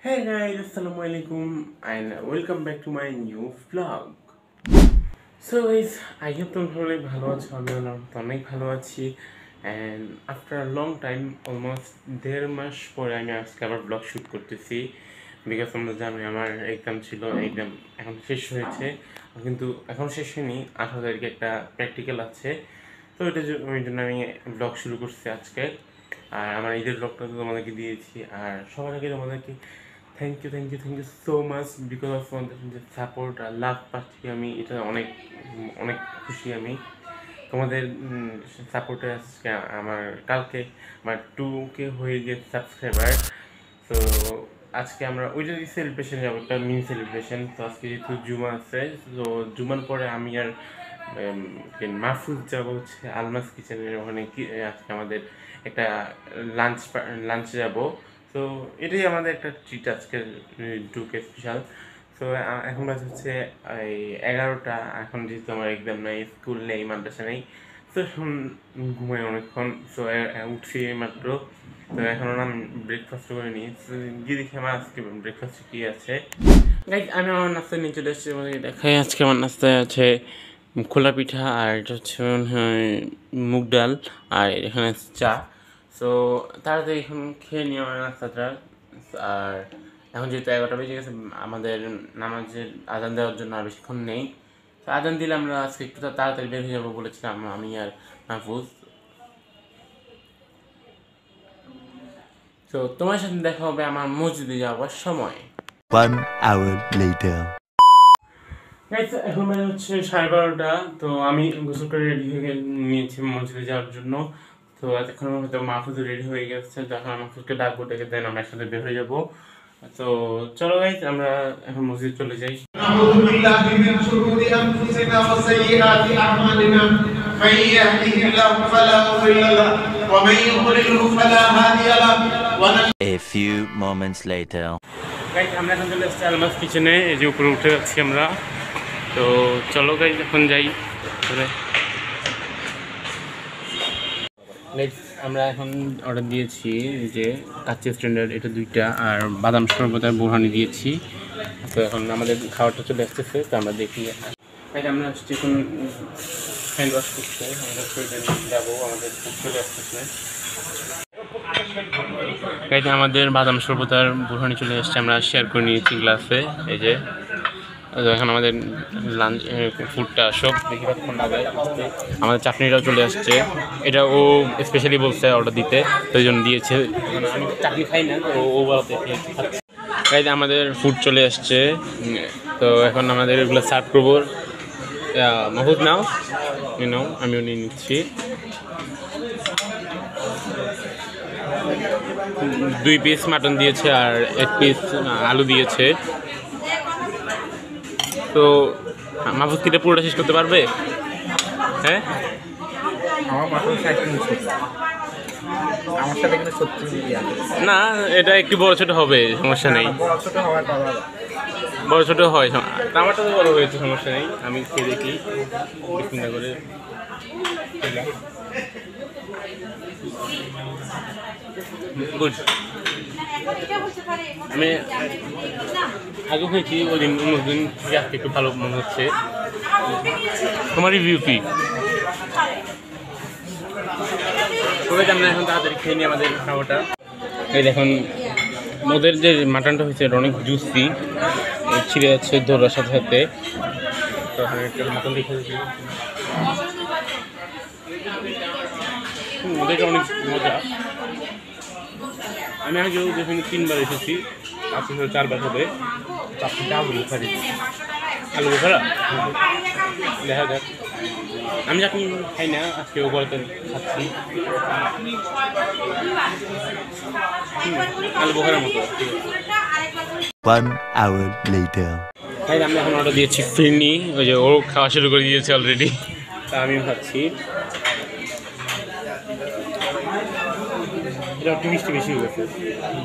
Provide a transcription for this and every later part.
Hey guys, Assalamualaikum and welcome back to my new vlog. So guys, I hope তোমরা সবাই ভালো আছো, আমিও অনেক ভালো আছি। And after a long time, almost 1.5 মাস পরে আমি আজকে আবার ব্লগ শ্যুট করতেছি। বিকজ তোমরা জানো আমার এক্সাম ছিল, এক্সাম এখন শেষ হয়েছে, কিন্তু এখন শেষ হয়নি, 18 তারিখে একটা প্র্যাকটিক্যাল আছে। তো ওই জন্য আমি ব্লগ শুরু করছি আজকে। আর আমার ঈদের ব্লগটা তো তোমাদেরকে দিয়েছি। আর সবার আগে তোমাদেরকে thank you so much because of তোমাদের যে সাপোর্ট আর লাভ পাচ্ছি আমি, এটা অনেক অনেক খুশি আমি তোমাদের সাপোর্টে। আজকে আমার কালকে আমার 2K হয়ে গেছে সাবস্ক্রাইবার। তো আজকে আমরা ওইটারই সেলিব্রেশন যাবো, একটা মিনি সেলিব্রেশন। তো আজকে যেহেতু জুমা আছে, তো জুমার পরে আমি আর মাহফুজ যাবো হচ্ছে আলমাস কিচেনের ওখানে। আজকে আমাদের একটা লাঞ্চে যাবো। তো এটাই আমাদের একটা ট্রিট আজকে 2K স্পেশাল। তো এখন বাজে হচ্ছে এই 11টা। এখন যেহেতু আমার এক্সাম নেই, স্কুল নেই, মাদ্রাসা নেই, তো এখন ঘুমাই অনেকক্ষণ। তো উঠছি মাত্র। তো এখন আমি ব্রেকফাস্ট করে নিই, গিয়ে দেখি আমার আজকে ব্রেকফাস্টে কী আছে। গাইজ, আমি আমার নাস্তায় নিয়ে চলে এসেছি, আমাদের দেখাই। আজকে আমার নাস্তায় আছে খোলা পিঠা, আর এটা হচ্ছে মুগ ডাল, আর এখানে চা। সো তাড়াতাড়ি এখন খেয়ে নিই আমার নাস্তাটা। আর এখন যেহেতু 11টা বেজে গেছে, আমাদের নামাজের আজান দেওয়ার জন্য আর বেশিক্ষণ নেই। তো আজান দিলে আমরা আজকে একটু তাড়াতাড়ি বের হয়ে যাবো বলেছিলাম আমি আর মাহফুজ। তো তোমার সাথে দেখা হবে আমার মসজিদে যাওয়ার সময়। 1 hour later. এখন মানে হচ্ছে 12:30। তো আমি গোসল করে রেডি হয়ে নিয়েছি মসজিদে যাওয়ার জন্য। তো এতক্ষণ হয়তো মাহফুজও রেডি হয়ে গেছে, যখন মাহফুজকে ডাকবো, ডেকে দেন আমরা একসাথে বের হয়ে যাবো। তো চলো গাইস, আমরা এখন মসজিদ চলে যাই। আউযু বিল্লাহি মিন শুরুরি আনফুসিনা ওয়া সাইয়্যাতি আ'মালিনা মান ইয়াহদিহিল্লাহু ফালা মুদিল্লা লাহু ওয়া মান ইউদ্লিলহু ফালা হাদিয়া লাহু। A few moments later. Guys, আমরা এখন চলে এসেছি আলমাস কিচেনে, এই যে উপরে উঠে যাচ্ছি আমরা। তো চলো গাইস, এখন যাই। আমরা এখন অর্ডার দিয়েছি যে কাচ্চি স্ট্যান্ডার্ড, এটা 2টা, আর বাদাম শরবত আর বোরহানি দিয়েছি। তো এখন আমাদের খাবারটা চলে আসতেছে, তো আমরা দেখি। আমরা আসছি এখন হ্যান্ড ওয়াশ করতে, আমরা যাবো, আমাদের চলে আসতেছে। আমাদের বাদাম শরবত আর বোরহানি চলে এসছে, আমরা শেয়ার করে নিয়েছি গ্লাসে। এই যে এখন আমাদের লাঞ্চ ফুডটা সব দেখি কতক্ষণ লাগে। আমাদের চাটনিটাও চলে আসছে, এটা ও স্পেশালি বলছে অর্ডার দিতে, তো এই জন্য দিয়েছে। আমি চাটনি খাই না, তো ও বলতে খাইতে। আমাদের ফুড চলে আসছে, তো এখন আমাদের এগুলো সার্ভ করবো। মাহফুজ নাও, আমিও নিয়ে নিচ্ছি। 2 পিস মাটন দিয়েছে আর 1 পিস আলু দিয়েছে। তো মাহফুজ কিটা পুরোটা শেষ করতে পারবে? হ্যাঁ, না, এটা একটু বড় ছোট হবে, সমস্যা নেই। বড় ছোট হয়, আমারটা তো বড় হয়েছে, সমস্যা নেই। আমি খেয়ে দেখি চিন্তা করে। গুড। আমি আগে খেয়েছি ওই দিন, অন্যদিন থেকে আজকে একটু ভালো মনে হচ্ছে। তোমার রিভিউ কি? তবে আমরা এখন তাড়াতাড়ি খেয়ে নিই আমাদের খাওয়াটা। এই দেখুন, ওদের যে মাটনটা হয়েছে এটা অনেক জুসি, ছিঁড়ে যাচ্ছে ধরার সাথে সাথে। তো একটা মাটন দেখে দিচ্ছি, ওদেরটা অনেক মজা। আমি আগেও যেখানে 3বার এসেছি, আজকে 4বার হবে। চাটনিটা আলু বোখারা, দেখা যাক। আমি চাটনি খাই না, আজকে ও বলতে খাচ্ছি। আলু বোখারার মতো। 1 hour later. আমি এখন অর্ডার দিয়েছি ফিরনি, ওই যে ও খাওয়া শুরু করে দিয়েছে অলরেডি, তা আমিও খাচ্ছি। এটা একটু মিষ্টি বেশি হয়ে গেছে,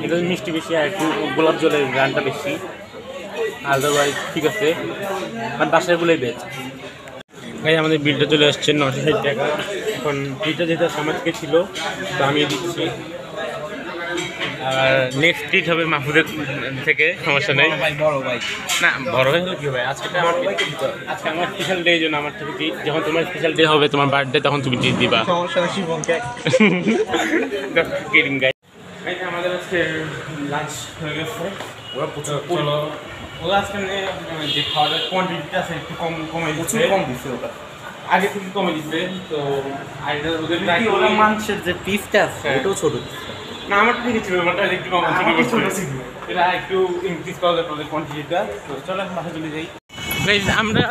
এটা মিষ্টি বেশি আর একটু গোলাপ জলের গানটা বেশি। আদারওয়াইজ ঠিক আছে, আর বাসায় বলেই বেচ। ভাই আমাদের বিলটা চলে আসছে 960 টাকা। এখন বিলটা যেটা আমার থেকে ছিল, তো আমি দিচ্ছি। আর নেক্সট ট্রিট হবে মাহফুজের থেকে, সমস্যা নেই। বড় ভাই না বড় হয়ে হলো কি হবে, আজকে আমার স্পেশাল ডে, জন্য আমার থেকে ট্রিট, যখন তোমার স্পেশাল ডে হবে, তোমার বার্থডে, তখন তুমি ট্রিট দিবা। সমস্যা নেই শিবনকে। কিডিং গাইস, আমাদের আজকে লাঞ্চ হয়ে গেছে। ওরা প্রচুর ওরা আজকে যে খাওয়ার কোয়ান্টিটিটা আছে একটু কমে দিচ্ছে, কম দিচ্ছে ওটা আগে থেকে কমে দিচ্ছে। তো আর এটা ওদের ওরা মাংসের যে পিসটা আছে ওটাও ছোট না, আমার ঠিক ছিল, ওটা একটু কম ছিল, এটা একটু ইনক্রিজ করা যাবে ওদের কোয়ান্টিটিটা। তো চলো এখন বাসা চলে যাই। আমরা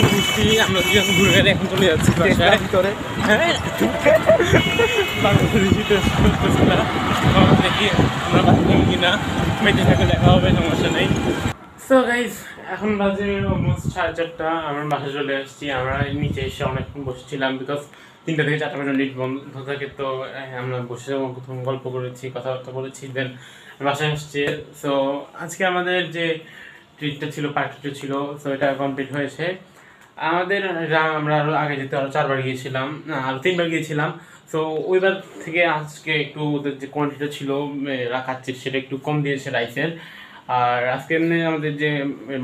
ঘুরছি, আমরা দুজন ঘুরে গেলে এখন চলে যাচ্ছি বাসায়। ভিতরে। দেখি আমরা বাসা কিনা, বেঁচে থাকলে দেখা হবে, সমস্যা নেই। সো গাইজ, এখন বাজে অলমোস্ট 4:30, আমরা বাসা চলে আসছি। আমরা নিচে এসে অনেকক্ষণ বসেছিলাম, বিকজ 3টা থেকে 4টা পর্যন্ত লিফট বন্ধ থাকে। তো আমরা বসে প্রথম গল্প করেছি, কথাবার্তা বলেছি, দেন বাসায় আসছি। সো আজকে আমাদের যে ট্রিটটা ছিল, পার্টিটা ছিল, সো এটা কমপ্লিট হয়েছে আমাদের। আমরা আরও আগে যেতে আরও 4বার গিয়েছিলাম, আরও 3বার গিয়েছিলাম। সো ওইবার থেকে আজকে একটু ওদের যে কোয়ান্টিটিটা ছিল রাখার, সেটা একটু কম দিয়েছে রাইসের। আর আজকে এমনি আমাদের যে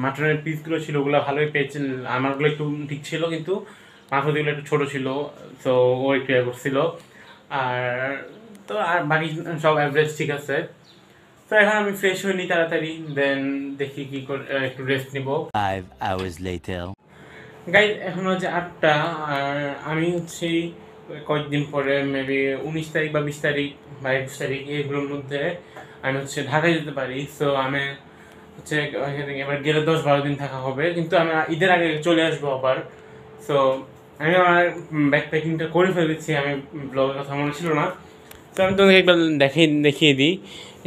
মাটনের পিসগুলো ছিল ওগুলো ভালোই পেয়েছেন, আমারগুলো একটু ঠিক ছিল, কিন্তু মাংসগুলো একটু ছোটো ছিল। সো ও একটু ইয়ে করছিল। আর তো আর বাকি সব অ্যাভারেজ ঠিক আছে। তো এখন আমি ফ্রেশ হয়ে নিই তাড়াতাড়ি, দেন দেখি কী করে একটু রেস্ট নিব। 5 hours later. গাইজ এখন হচ্ছে 8টা, আর আমি হচ্ছে কয়েকদিন পরে মেবি 19 তারিখ বা 20 তারিখ বা 21 তারিখ এইগুলোর মধ্যে আমি হচ্ছে ঢাকায় যেতে পারি। সো আমি হচ্ছে এবার গেলে 10-12 দিন থাকা হবে, কিন্তু আমি ঈদের আগে চলে আসবো আবার। সো আমি আমার ব্যাকপ্যাকিংটা করে ফেলেছি, আমি ব্লগের কথা মনে ছিল না। তো আমি তোমাকে একবার দেখিয়ে দিই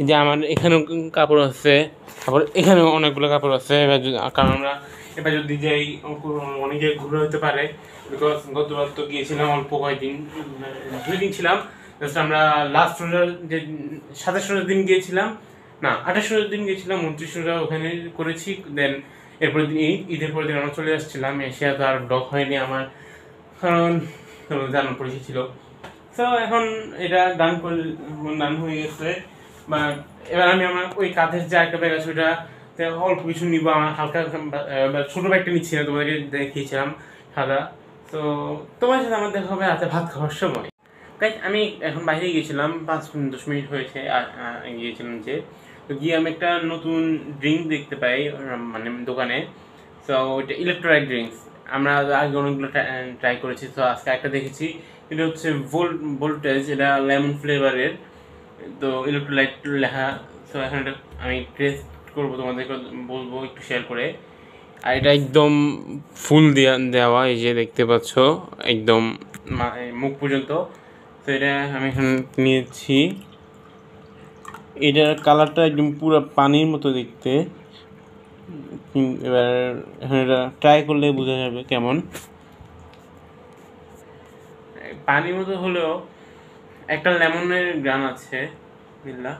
যে আমার এখানেও কাপড় আছে, তারপর এখানেও অনেকগুলো কাপড় আছে। এবার কারণ আমরা এবার যদি যাই অনেক জায়গায় ঘুরে হতে পারে, বিকজ গতবার তো গিয়েছিলাম অল্প কয়েকদিন, 2 দিন ছিলাম। জাস্ট আমরা লাস্ট রোজার যে 27 রোজার দিন গিয়েছিলাম, না 28 রোজার দিন গিয়েছিলাম, 29 রোজা ওখানে করেছি। দেন এরপরের দিন ঈদের পরের দিন আমরা চলে আসছিলাম। এসে তো আর ব্লগ হয়নি আমার, কারণ জানার পরিচয় ছিল। সো এখন এটা ডান হয়ে গেছে। বাট এবার আমি আমার ওই কাঁধের যে একটা ব্যাগ আছে ওটা অল্প কিছু নিবো, আমার হালকা ছোটো ব্যাগটা নিচ্ছি না, তোমাদেরকে দেখিয়েছিলাম সাদা। তো তোমার সাথে আমার দেখা হবে রাতে ভাত খাওয়ার সময়। গাইজ আমি এখন বাইরে গিয়েছিলাম, 5-10 মিনিট হয়েছে গিয়েছিলাম যে, তো গিয়ে আমি একটা নতুন ড্রিঙ্ক দেখতে পাই মানে দোকানে। সো ওইটা ইলেকট্রোলাইট ড্রিঙ্কস, আমরা আগে অনেকগুলো ট্রাই করেছি। তো আজকে একটা দেখেছি, এটা হচ্ছে ভোল্টেজ, এটা লেমন ফ্লেভারের, তো ইলেকট্রোলাইট লেখা। সো এখন এটা আমি টেস্ট করবো, তোমাদেরকে বলবো একটু শেয়ার করে। আর এটা একদম ফুল দেওয়া, এই যে দেখতে পাচ্ছ একদম মুখ পর্যন্ত। তো এটা আমি এখন নিয়েছি, এটার কালারটা একদম পুরো পানির মতো দেখতে। এবার এখন এটা ট্রাই করলে বোঝা যাবে কেমন। পানির মতো হলেও একটা লেমনের গ্রান আছে, বুঝলা?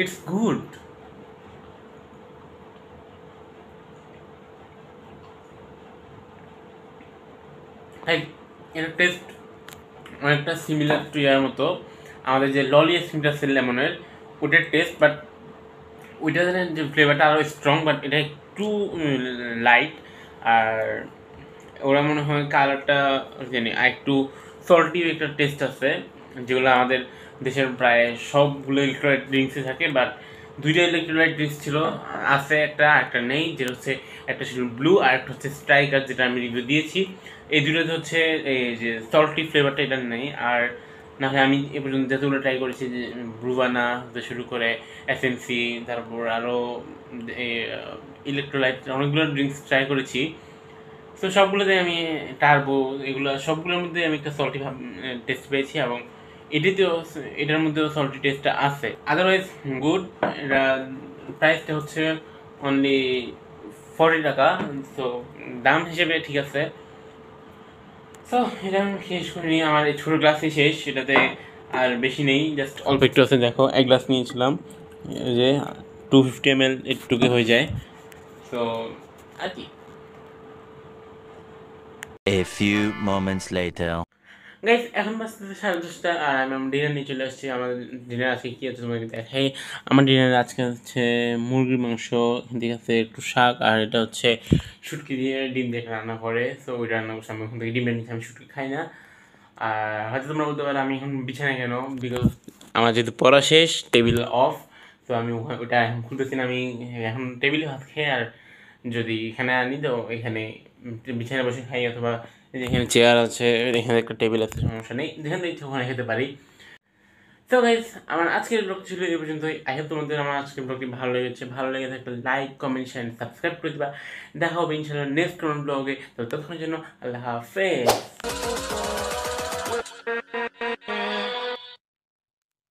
It's good. এর টেস্ট অনেকটা সিমিলার টু ইয়ার মতো আমাদের যে ললি আইসক্রিমটা আছে লেমনের, ওটার টেস্ট। বাট ওইটার যে ফ্লেভারটা আরও স্ট্রং, বাট এটা একটু লাইট। আর ওরা মনে হয় কালারটা জানি আর একটু সল্টি একটা টেস্ট আছে, যেগুলো আমাদের দেশের প্রায় সবগুলো ইলেকট্রোলাইট ড্রিঙ্কসে থাকে। বাট 2টা ইলেকট্রোলাইট ড্রিঙ্কস ছিল, আছে একটা নেই, যেটা হচ্ছে একটা ছিল ব্লু আর একটা হচ্ছে স্ট্রাইকার, যেটা আমি রিভিউ দিয়েছি। এই দুটোতে হচ্ছে এই যে সল্টি ফ্লেভারটা এটা নেই। আর না হয় আমি এ পর্যন্ত যতগুলো ট্রাই করেছি, যে ব্রুভানা থেকে শুরু করে এসএনসি, তারপর আরও ইলেকট্রোলাইট অনেকগুলো ড্রিঙ্কস ট্রাই করেছি। তো সবগুলোতে আমি টার্বো, এগুলো সবগুলোর মধ্যে আমি একটা সল্টি টেস্ট পেয়েছি, এবং এটার মধ্যেও সল্টি টেস্টটা আছে। Otherwise good. এটা প্রাইসটা হচ্ছে অনলি 40 টাকা। তো দাম হিসেবে ঠিক আছে। তো এটা আমি শেষ করে নিই, আমার এই ছোটো গ্লাসই শেষ, এটাতে আর বেশি নেই, জাস্ট অল্প একটু আছে। দেখো এক গ্লাস নিয়েছিলাম, যে 250 ml একটুকে হয়ে যায়। তো আর কি। A few moments later. Guys এখন বাজতেছে 10:30 আর আমি আমার ডিনার নিয়ে চলে আসছি। আমাদের ডিনার আজকে কী আছে তোমাকে দেখাই। আমার ডিনার আজকে হচ্ছে মুরগির মাংস, ঠিক আছে, একটু শাক, আর এটা হচ্ছে শুটকি দিয়ে ডিম দিয়ে রান্না করে। সো ওই রান্না করছে আমি ওখান থেকে ডিমের নিচে, আমি শুটকি খাই না। আর হয়তো তোমরা বলতে পারো আমি এখন বিছানায় কেন, বিকজ আমার যেহেতু পড়া শেষ, টেবিল অফ, তো আমি ওটা এখন খুলতেছি না। আমি এখন টেবিলে ভাত খেয়ে আর যদি এখানে আনি তো এখানে বিছানায় বসে খাই, অথবা এখানে চেয়ার আছে, এখানে একটা টেবিল আছে, সমস্যা নেই, যেখানে ইচ্ছা ওখানে খেতে পারি। তো গাইস আমার আজকের ব্লগ ছিল এই পর্যন্তই। আই হোপ তোমাদের আমার আজকের ব্লগটি ভালো লেগেছে। ভালো লেগে থাকলে লাইক, কমেন্ট, শেয়ার, সাবস্ক্রাইব করে দিবা। দেখা হবে ইনশাআল্লাহ নেক্সট কোনো ব্লগে। তো ততক্ষণের জন্য আল্লাহ হাফেজ।